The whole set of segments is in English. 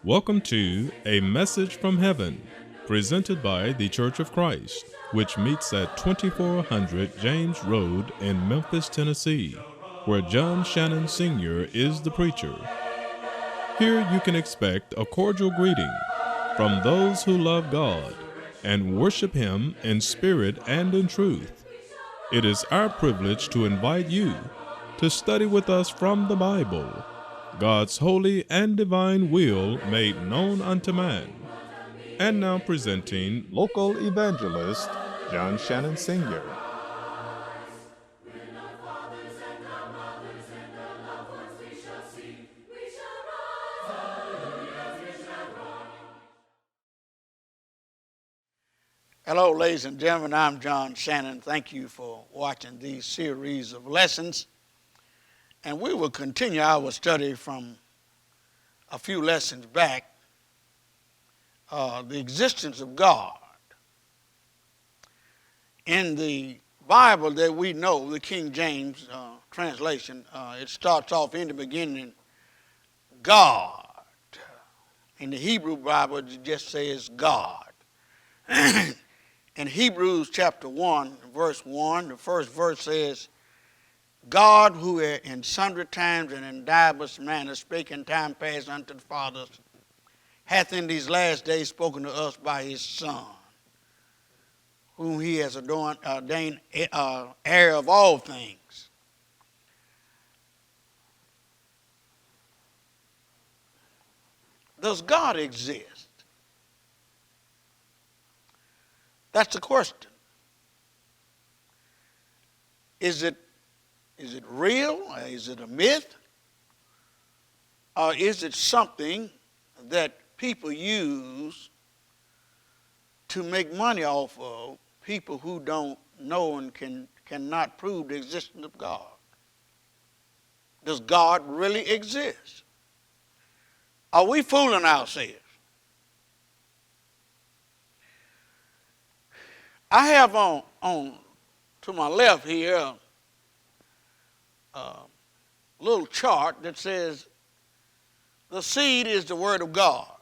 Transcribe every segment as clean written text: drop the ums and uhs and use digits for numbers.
Welcome to A Message from Heaven, presented by the Church of Christ, which meets at 2400 James Road in Memphis, Tennessee, where John Shannon Sr. is the preacher. Here you can expect a cordial greeting from those who love God and worship Him in spirit and in truth. It is our privilege to invite you to study with us from the Bible, God's holy and divine will made known unto man. And now presenting local evangelist John Shannon Sr. Hello, ladies and gentlemen. I'm John Shannon. Thank you for watching these series of lessons. And we will continue our study from a few lessons back, the existence of God. In the Bible that we know, the King James translation, it starts off in the beginning, God. In the Hebrew Bible, it just says God. In Hebrews chapter 1, verse 1, the first verse says, God, who in sundry times and in divers manners spake in time past unto the fathers, hath in these last days spoken to us by his Son, whom he has ordained heir of all things. Does God exist? That's the question. Is it real? Is it a myth? Or is it something that people use to make money off of people who don't know and cannot prove the existence of God? Does God really exist? Are we fooling ourselves? I have on to my left here a little chart that says the seed is the Word of God.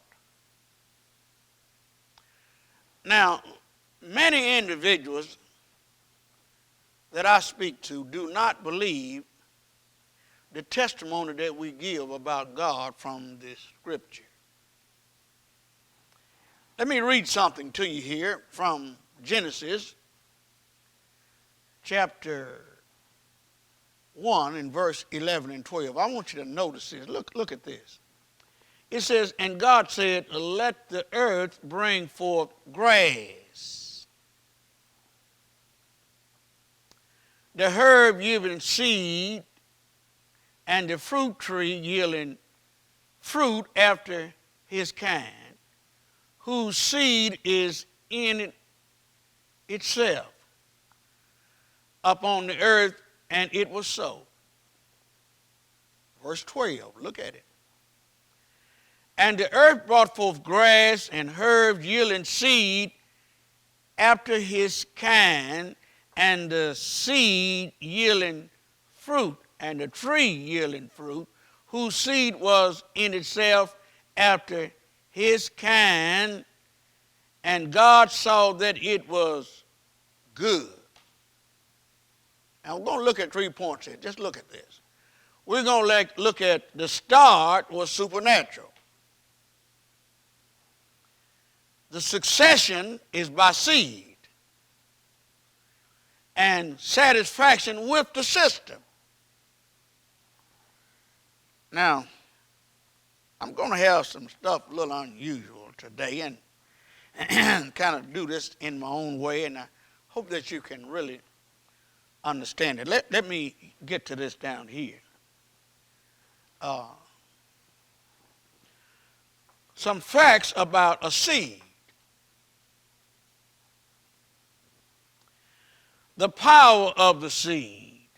Now, many individuals that I speak to do not believe the testimony that we give about God from this scripture. Let me read something to you here from Genesis chapter 1 in verse 11 and 12. I want you to notice this. Look at this. It says, and God said, let the earth bring forth grass, the herb yielding seed, and the fruit tree yielding fruit after his kind, whose seed is in it itself upon the earth, and it was so. Verse 12, look at it. And the earth brought forth grass and herbs yielding seed after his kind, and the seed yielding fruit, and the tree yielding fruit, whose seed was in itself after his kind. And God saw that it was good. Now, we're going to look at 3 points here. Just look at this. We're going to look at the start was supernatural. The succession is by seed. And satisfaction with the system. Now, I'm going to have some stuff a little unusual today, and kind of do this in my own way, and I hope that you can really understand it. Let me get to this down here. Some facts about a seed. The power of the seed.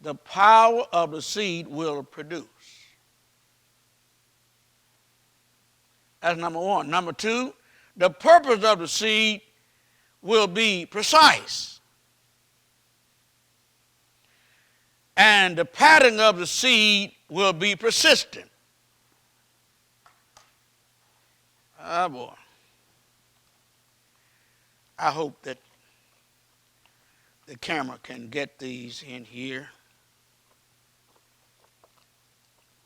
The power of the seed will produce. That's number one. Number two, the purpose of the seed will be precise. And the pattern of the seed will be persistent. Ah, boy. I hope that the camera can get these in here.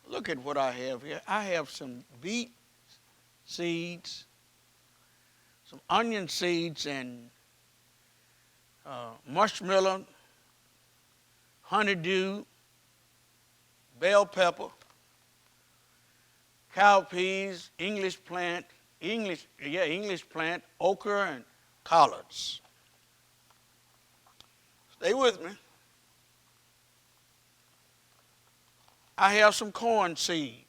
Look at what I have here. I have some beet seeds, some onion seeds, and marshmallow, honeydew, bell pepper, cowpeas, English plant, okra, and collards. Stay with me. I have some corn seeds,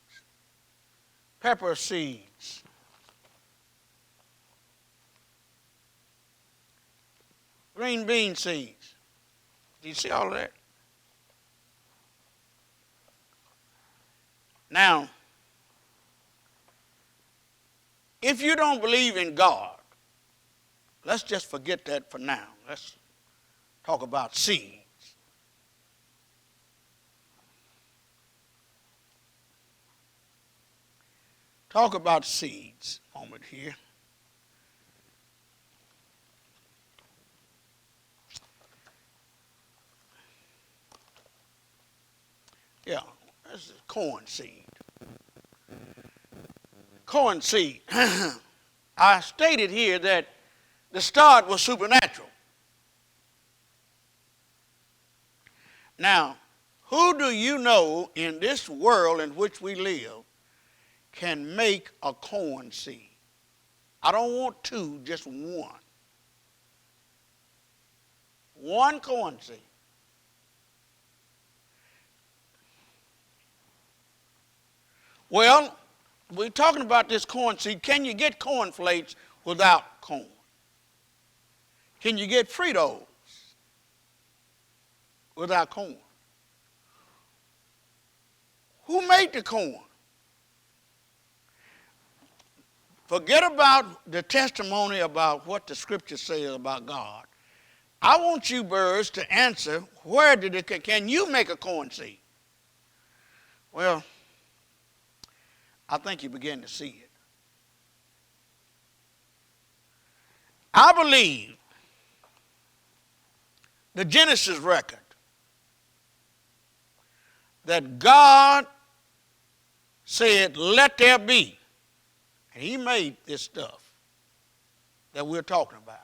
pepper seeds, green bean seeds. Do you see all of that? Now, if you don't believe in God, let's just forget that for now. Let's talk about seeds. Talk about seeds a moment here. Yeah, this is corn seed. Corn seed. I stated here that the start was supernatural. Now, who do you know in this world in which we live can make a corn seed? I don't want two, just one. One corn seed. Well, we're talking about this corn seed. Can you get corn flakes without corn? Can you get Fritos without corn? Who made the corn? Forget about the testimony about what the scripture says about God. I want you birds to answer, where did it, can you make a corn seed? Well, I think you begin to see it. I believe the Genesis record that God said, let there be. And he made this stuff that we're talking about.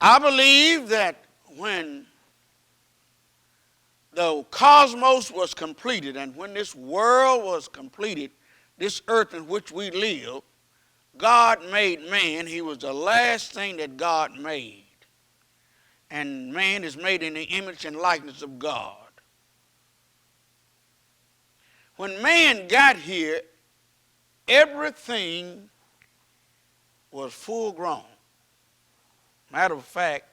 I believe that when the cosmos was completed and when this world was completed, this earth in which we live, God made man. He was the last thing that God made. And man is made in the image and likeness of God. When man got here, everything was full grown. Matter of fact,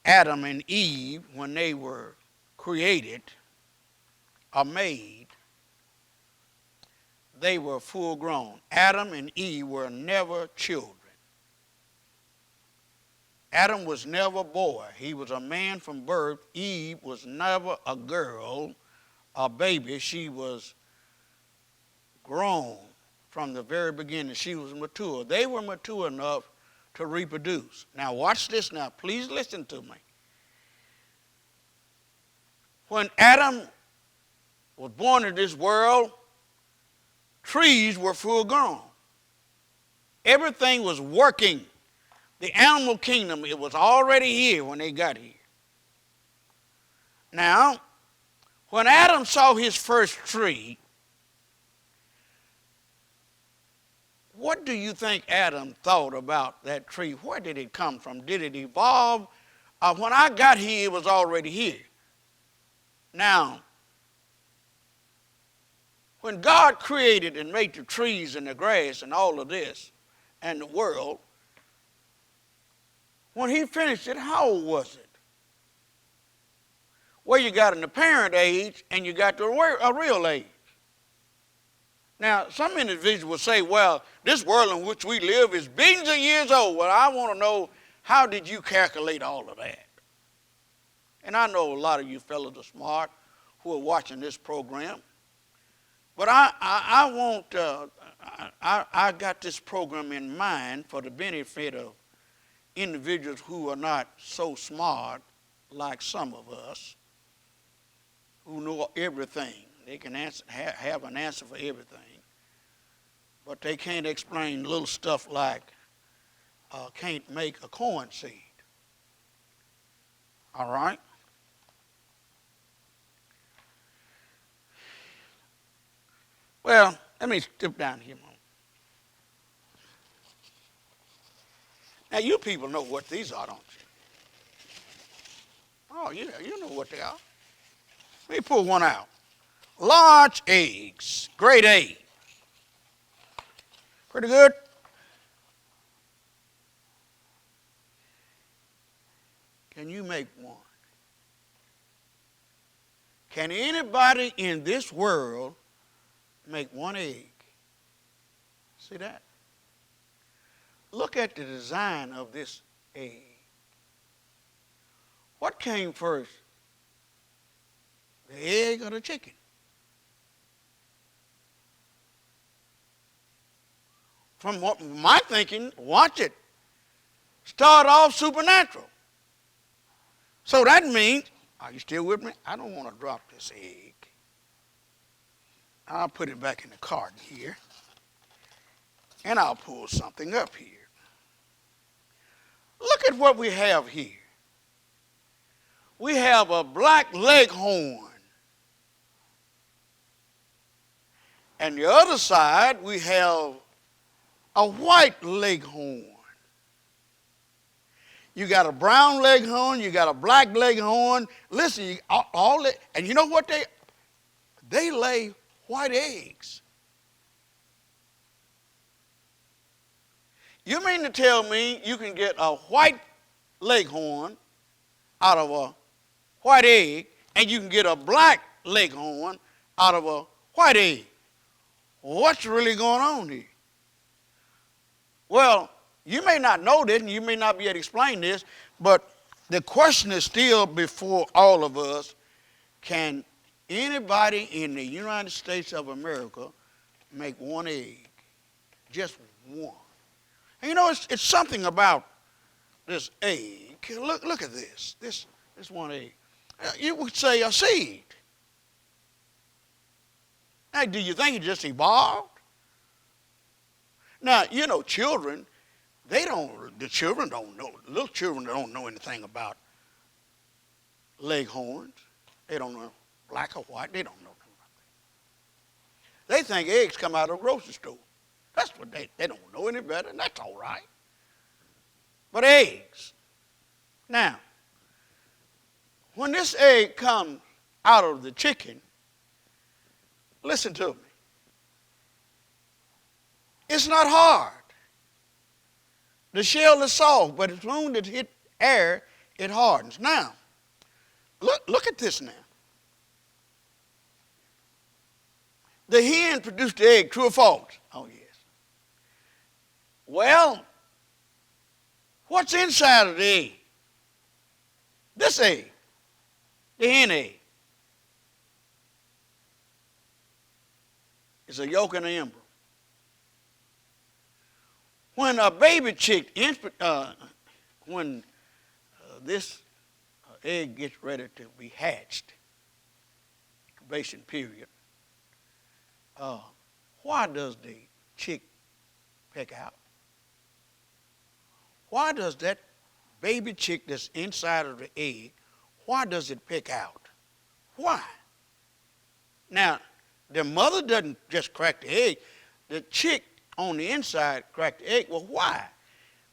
Adam and Eve, when they were created or made, they were full grown. Adam and Eve were never children. Adam was never a boy. He was a man from birth. Eve was never a girl, a baby. She was grown from the very beginning. She was mature. They were mature enough to reproduce. Now watch this now. Please listen to me. When Adam was born in this world, trees were full grown. Everything was working. The animal kingdom, it was already here when they got here. Now, when Adam saw his first tree, what do you think Adam thought about that tree? Where did it come from? Did it evolve? When I got here, it was already here. Now, when God created and made the trees and the grass and all of this and the world, when he finished it, how old was it? Well, you got an apparent age and you got a real age. Now, some individuals will say, well, this world in which we live is billions of years old. Well, I want to know, how did you calculate all of that? And I know a lot of you fellows are smart who are watching this program. But I got this program in mind for the benefit of individuals who are not so smart like some of us, who know everything. They can have an answer for everything, but they can't explain little stuff like can't make a corn seed. All right? Well, let me step down here a moment. Now, you people know what these are, don't you? Oh, yeah, you know what they are. Let me pull one out. Large eggs, grade A. Pretty good? Can you make one? Can anybody in this world make one egg? See that? Look at the design of this egg. What came first? The egg or the chicken? From what my thinking, watch it. Start off supernatural. So that means, are you still with me? I don't want to drop this egg. I'll put it back in the carton here. And I'll pull something up here. Look at what we have here. We have a black leghorn. And the other side, we have a white leghorn. You got a brown leghorn, you got a black leghorn. Listen, and you know what they lay white eggs. You mean to tell me you can get a white leghorn out of a white egg, and you can get a black leghorn out of a white egg? What's really going on here? Well, you may not know this, and you may not be able to explain this, but the question is still before all of us. Can anybody in the United States of America make one egg? Just one. And you know, it's something about this egg. Look at this. This one egg. You would say a seed. Now, do you think it just evolved? Now, you know, children, the children don't know. Little children don't know anything about leghorns. They don't know black or white. They don't know nothing about that. They think eggs come out of a grocery store. That's what they don't know any better, and that's all right. But eggs. Now, when this egg comes out of the chicken, listen to me. It's not hard. The shell is soft, but as soon as it hits air, it hardens. Now, look at this now. The hen produced the egg, true or false? Oh, yes. Well, what's inside of the egg? This egg, the hen egg. It's a yolk and an embryo. When a baby chick, when this egg gets ready to be hatched, incubation period, why does the chick peck out? Why does that baby chick that's inside of the egg, why does it peck out? Why? Now, the mother doesn't just crack the egg. The chick on the inside cracked the egg. Well, why?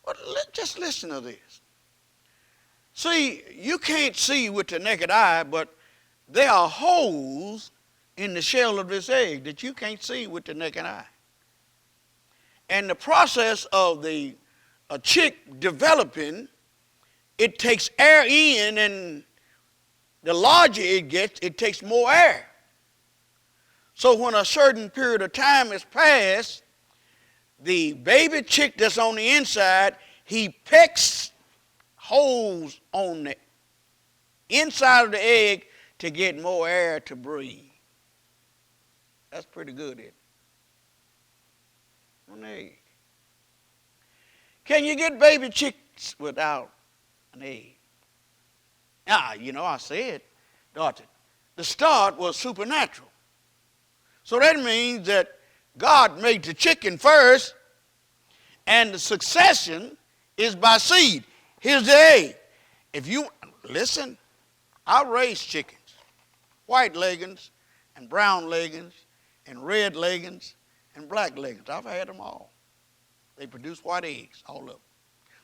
Well, just listen to this. See, you can't see with the naked eye, but there are holes in the shell of this egg that you can't see with the naked eye. And the process of a chick developing, it takes air in, and the larger it gets, it takes more air. So when a certain period of time is passed, the baby chick that's on the inside, he pecks holes on the inside of the egg to get more air to breathe. That's pretty good, isn't it? An egg. Can you get baby chicks without an egg? Now, I said, Dorothy, the start was supernatural. So that means that God made the chicken first, and the succession is by seed. Here's the egg. If you listen, I raise chickens, white leggings and brown leggings and red leggings and black leggings. I've had them all. They produce white eggs, all of them.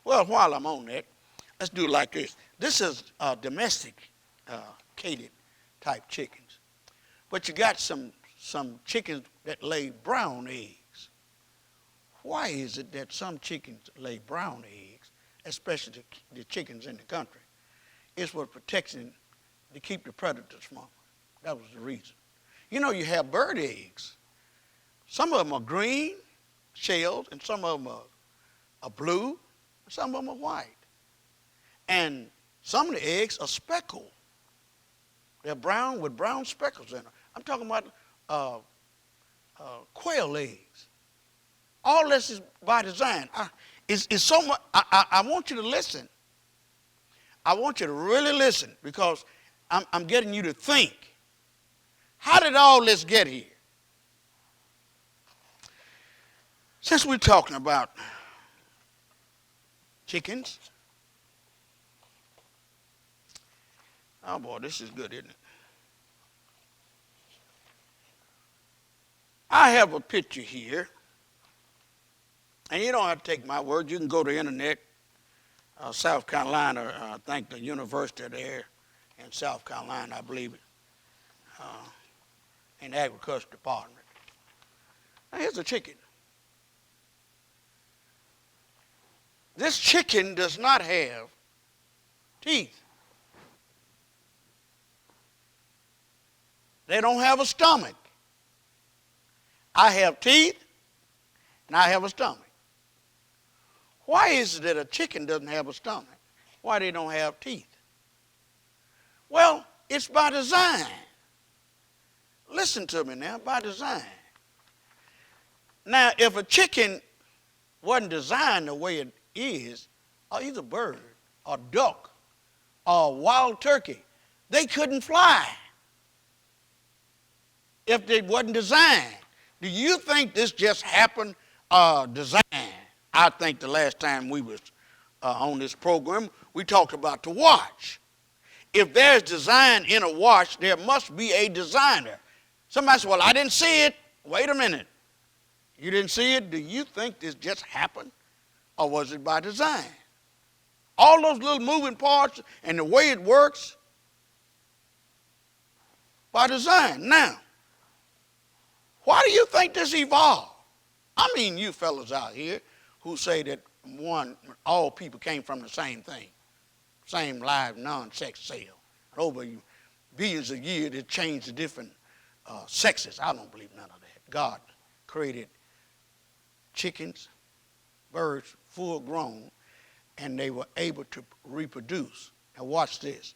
Well, while I'm on that, let's do it like this. This is domesticated type chickens. But you got some chickens that lay brown eggs. Why is it that some chickens lay brown eggs, especially the chickens in the country? It's for protection to keep the predators from them. That was the reason. You have bird eggs. Some of them are green shells, and some of them are blue, and some of them are white. And some of the eggs are speckled. They're brown with brown speckles in them. I'm talking about quail eggs. All this is by design. It's so much. I want you to listen. I want you to really listen, because I'm getting you to think. How did all this get here? Since we're talking about chickens, oh boy, this is good, isn't it? I have a picture here, and you don't have to take my word. You can go to the internet, South Carolina, I think the university there in South Carolina, I believe it, in the agriculture department. Now here's a chicken. This chicken does not have teeth. They don't have a stomach. I have teeth, and I have a stomach. Why is it that a chicken doesn't have a stomach? Why they don't have teeth? Well, it's by design. Listen to me now, by design. Now, if a chicken wasn't designed the way it is, or either bird, or duck, or wild turkey, they couldn't fly if they wasn't designed. Do you think this just happened designed? I think the last time we was on this program, we talked about the watch. If there's design in a watch, there must be a designer. Somebody said, well, I didn't see it. Wait a minute. You didn't see it? Do you think this just happened? Or was it by design? All those little moving parts and the way it works, by design. Now, why do you think this evolved? I mean, you fellas out here who say that all people came from the same thing, same live non-sex cell. And over billions of years, it changed to different sexes. I don't believe none of that. God created chickens, birds, full grown, and they were able to reproduce. Now watch this.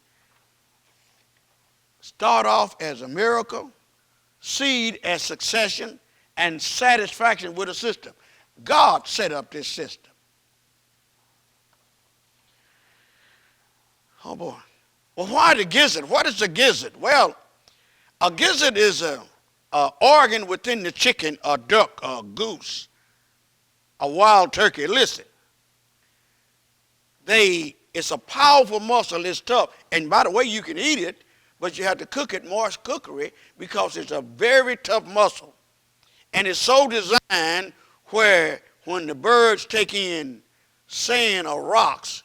Start off as a miracle, seed as succession, and satisfaction with a system. God set up this system. Oh boy. Well, why the gizzard? What is a gizzard? Well, a gizzard is an organ within the chicken, a duck, a goose, a wild turkey. Listen, it's a powerful muscle. It's tough. And by the way, you can eat it, but you have to cook it Morse cookery because it's a very tough muscle. And it's so designed where when the birds take in sand or rocks,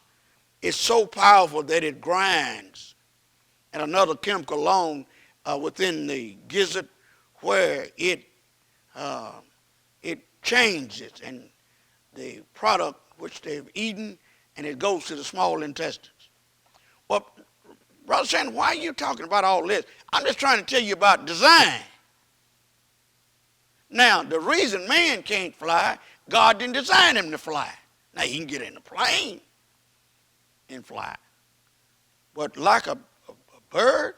it's so powerful that it grinds. And another chemical along within the gizzard where it changes and the product which they've eaten, and it goes to the small intestines. Well, Brother Shannon, why are you talking about all this? I'm just trying to tell you about design. Now, the reason man can't fly, God didn't design him to fly. Now, he can get in a plane and fly. But like a bird.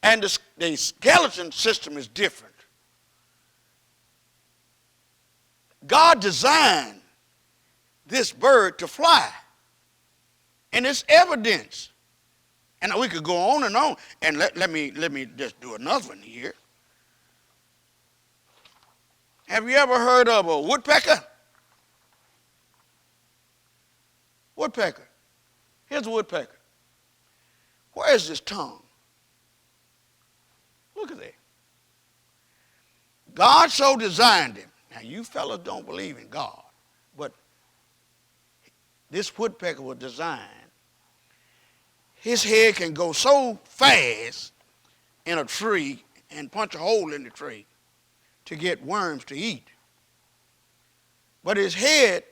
And the skeleton system is different. God designed this bird to fly. And it's evidence. And we could go on and on. And let me just do another one here. Have you ever heard of a woodpecker? Woodpecker. Here's a woodpecker. Where is his tongue? Look at that. God so designed him. Now, you fellas don't believe in God, but this woodpecker was designed. His head can go so fast in a tree and punch a hole in the tree to get worms to eat. But his head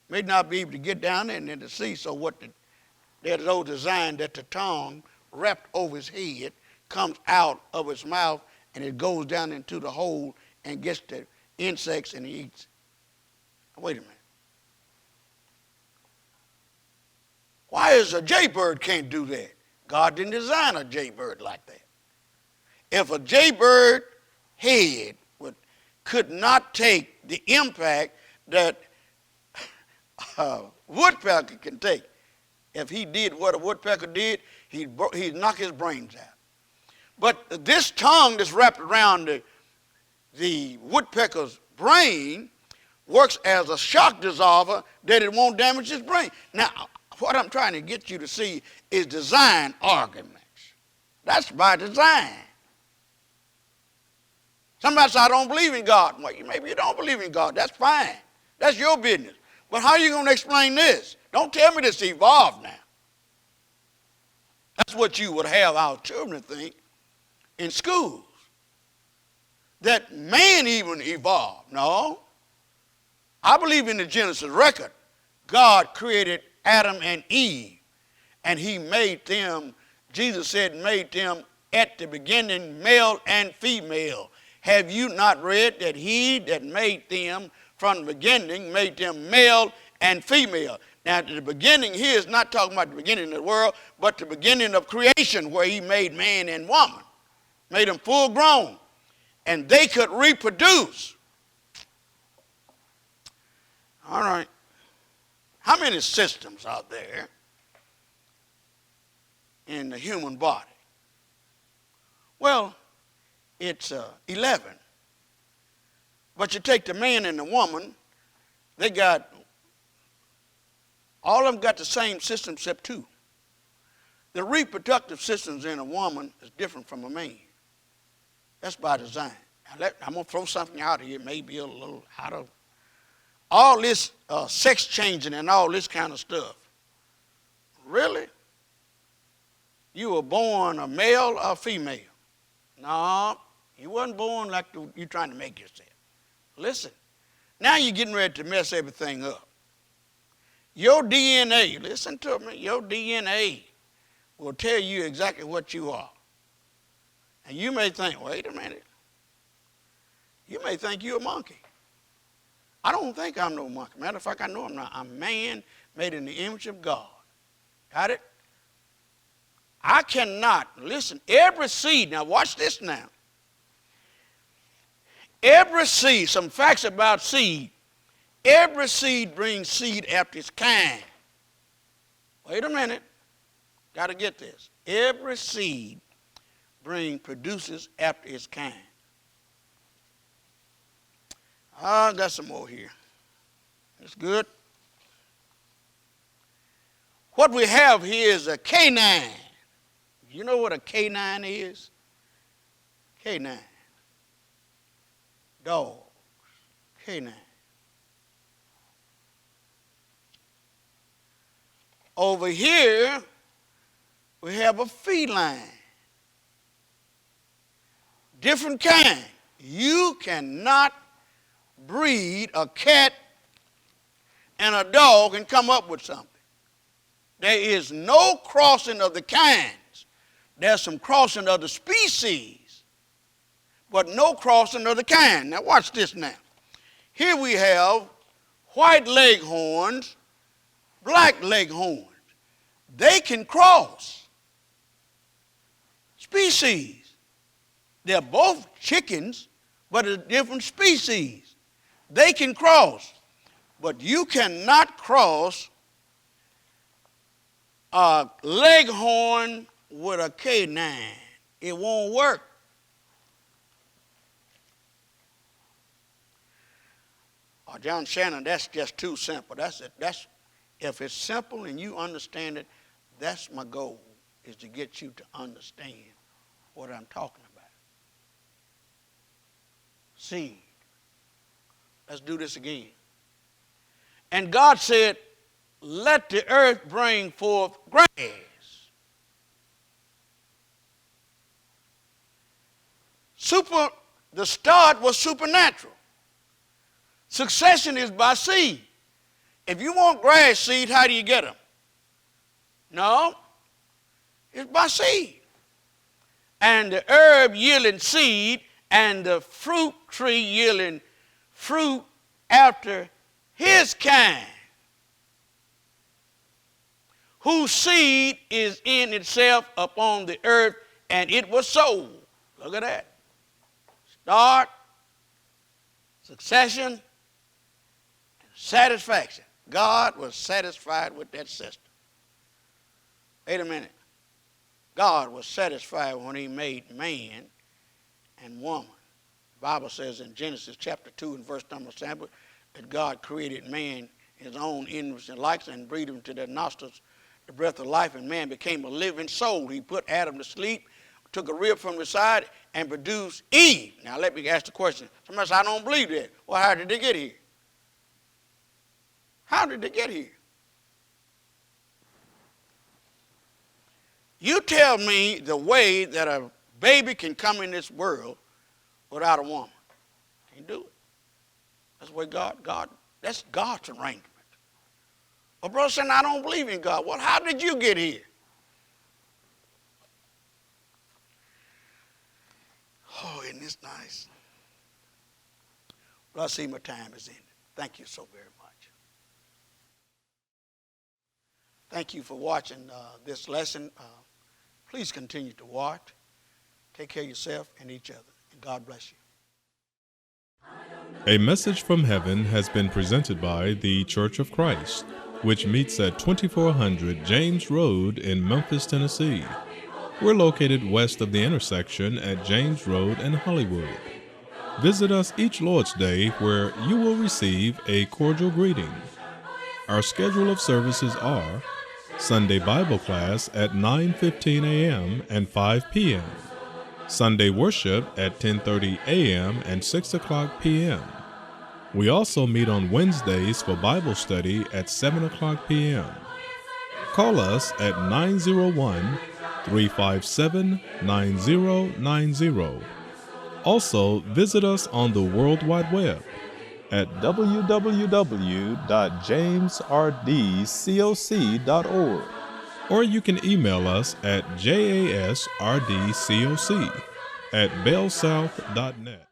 may not be able to get down there and to see, so they're so designed that the tongue wrapped over his head comes out of his mouth and it goes down into the hole and gets the insects and he eats. Wait a minute. Why is a jaybird can't do that? God didn't design a jaybird like that. If a jaybird head could not take the impact that a woodpecker can take, if he did what a woodpecker did, he'd knock his brains out. But this tongue that's wrapped around the woodpecker's brain works as a shock dissolver that it won't damage his brain. Now, what I'm trying to get you to see is design arguments. That's by design. Somebody says, I don't believe in God. Well, maybe you don't believe in God. That's fine. That's your business. But how are you going to explain this? Don't tell me this evolved now. That's what you would have our children think in schools. That man even evolved. No. I believe in the Genesis record. God created Adam and Eve, and he made them, Jesus said, made them at the beginning male and female. Have you not read that he that made them from the beginning made them male and female? Now, the beginning here is not talking about the beginning of the world, but the beginning of creation where he made man and woman, made them full grown, and they could reproduce. All right. How many systems are there in the human body? Well, it's 11. But you take the man and the woman, they got, all of them got the same system except 2. The reproductive systems in a woman is different from a man. That's by design. Now I'm going to throw something out here, maybe a little out of all this sex changing and all this kind of stuff. Really? You were born a male or a female? No, you wasn't born like you're trying to make yourself. Listen, now you're getting ready to mess everything up. Your DNA, listen to me, your DNA will tell you exactly what you are. And you may think, wait a minute, you may think you're a monkey. I don't think I'm no monkey. Matter of fact, I know I'm not. I'm man made in the image of God. Got it? I cannot, listen, every seed, now watch this now. Every seed, some facts about seed, every seed brings seed after its kind. Wait a minute. Got to get this. Every seed produces after its kind. I got some more here. That's good. What we have here is a canine. You know what a canine is? Canine. Dogs. Canine. Over here, we have a feline. Different kind. You cannot breed a cat and a dog and come up with something. There is no crossing of the kinds. There's some crossing of the species, but no crossing of the kind. Now watch this now. Here we have white leghorns, black leghorns. They can cross. species. They're both chickens, but a different species. They can cross, but you cannot cross a leghorn with a canine. It won't work. Oh, John Shannon, that's just too simple. That's it. If it's simple and you understand it, that's my goal, is to get you to understand what I'm talking about. Seed. Let's do this again. And God said, let the earth bring forth grass. The start was supernatural. Succession is by seed. If you want grass seed, how do you get them? No, it's by seed. And the herb yielding seed, and the fruit tree yielding fruit after his kind, whose seed is in itself upon the earth, and it was so. Look at that. Start, succession, and satisfaction. God was satisfied with that system. Wait a minute. God was satisfied when he made man and woman. The Bible says in Genesis chapter 2 and verse number 7 that God created man in his own image and likeness and breathed into their nostrils the breath of life, and man became a living soul. He put Adam to sleep, took a rib from the side, and produced Eve. Now let me ask the question. Somebody says, I don't believe that. Well, how did they get here? How did they get here? You tell me the way that a baby can come in this world without a woman. Can't do it. That's the way that's God's arrangement. Well, brother saying, I don't believe in God. Well, how did you get here? Oh, isn't this nice? Well, I see my time is ended. Thank you so very much. Thank you for watching this lesson. Please continue to watch. Take care of yourself and each other. And God bless you. A Message from Heaven has been presented by the Church of Christ, which meets at 2400 James Road in Memphis, Tennessee. We're located west of the intersection at James Road and Hollywood. Visit us each Lord's Day, where you will receive a cordial greeting. Our schedule of services are Sunday Bible class at 9:15 a.m. and 5 p.m. Sunday worship at 10:30 a.m. and 6 o'clock p.m. We also meet on Wednesdays for Bible study at 7 o'clock p.m. Call us at 901-357-9090. Also, visit us on the World Wide Web at www.jamesrdcoc.org, or you can email us at jasrdcoc@bellsouth.net.